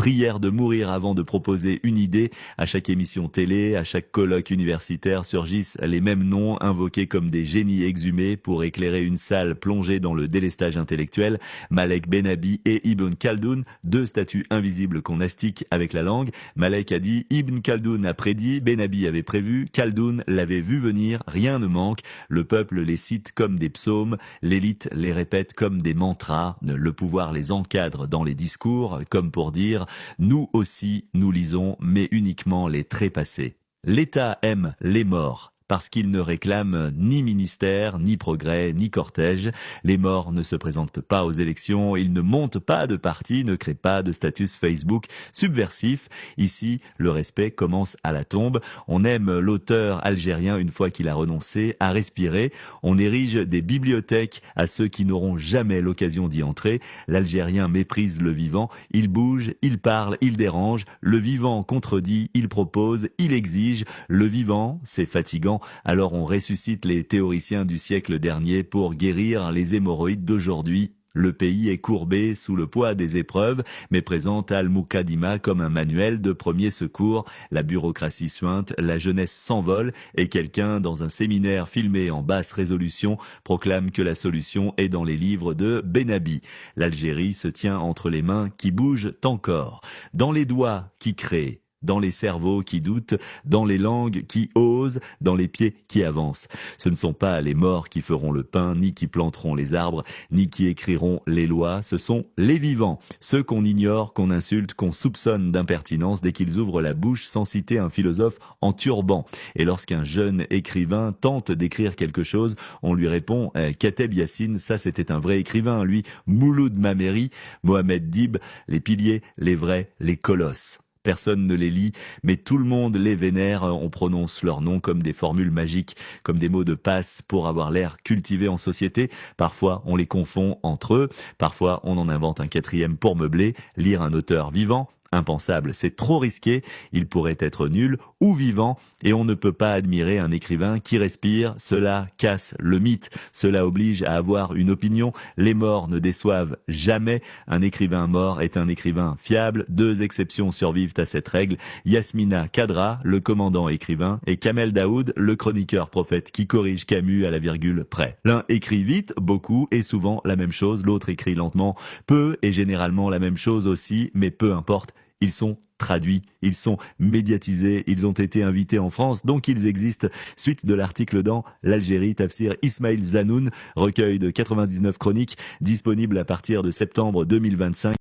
prière de mourir avant de proposer une idée. À chaque émission télé, à chaque colloque universitaire surgissent les mêmes noms invoqués comme des génies exhumés pour éclairer une salle plongée dans le délestage intellectuel. Malek Bennabi et Ibn Khaldoun, deux statues invisibles qu'on astique avec la langue. Malek a dit, Ibn Khaldoun a prédit, Bennabi avait prévu, Khaldoun l'avait vu venir, rien ne manque. Le peuple les cite comme des psaumes, l'élite les répète comme des mantras, le pouvoir les encadre dans les discours, comme pour dire « nous aussi, nous lisons, mais uniquement les trépassés ». L'État aime les morts, parce qu'il ne réclame ni ministère, ni progrès, ni cortège. Les morts ne se présentent pas aux élections, ils ne montent pas de parti, ne créent pas de statut Facebook subversif. Ici, le respect commence à la tombe. On aime l'auteur algérien une fois qu'il a renoncé à respirer. On érige des bibliothèques à ceux qui n'auront jamais l'occasion d'y entrer. L'Algérien méprise le vivant, il bouge, il parle, il dérange. Le vivant contredit, il propose, il exige. Le vivant, c'est fatigant. Alors on ressuscite les théoriciens du siècle dernier pour guérir les hémorroïdes d'aujourd'hui. Le pays est courbé sous le poids des épreuves, mais présente Al-Moukadima comme un manuel de premiers secours. La bureaucratie suinte, la jeunesse s'envole et quelqu'un dans un séminaire filmé en basse résolution proclame que la solution est dans les livres de Bennabi. L'Algérie se tient entre les mains qui bougent encore, dans les doigts qui créent, dans les cerveaux qui doutent, dans les langues qui osent, dans les pieds qui avancent. Ce ne sont pas les morts qui feront le pain, ni qui planteront les arbres, ni qui écriront les lois, ce sont les vivants, ceux qu'on ignore, qu'on insulte, qu'on soupçonne d'impertinence dès qu'ils ouvrent la bouche sans citer un philosophe en turban. Et lorsqu'un jeune écrivain tente d'écrire quelque chose, on lui répond Kateb Yassine, ça c'était un vrai écrivain, lui, Mouloud Mameri, Mohamed Dib, les piliers, les vrais, les colosses. Personne ne les lit, mais tout le monde les vénère. On prononce leurs noms comme des formules magiques, comme des mots de passe pour avoir l'air cultivé en société. Parfois, on les confond entre eux. Parfois, on en invente un quatrième pour meubler. Lire un auteur vivant, impensable, c'est trop risqué. Il pourrait être nul ou vivant et on ne peut pas admirer un écrivain qui respire. Cela casse le mythe. Cela oblige à avoir une opinion. Les morts ne déçoivent jamais. Un écrivain mort est un écrivain fiable. Deux exceptions survivent à cette règle. Yasmina Kadra, le commandant écrivain, et Kamel Daoud, le chroniqueur prophète qui corrige Camus à la virgule près. L'un écrit vite, beaucoup et souvent la même chose. L'autre écrit lentement, peu et généralement la même chose aussi, mais peu importe. Ils sont traduits, ils sont médiatisés, ils ont été invités en France, donc ils existent. Suite de l'article dans l'Algérie, Tafsir Ismail Zanoun, recueil de 99 chroniques, disponible à partir de septembre 2025.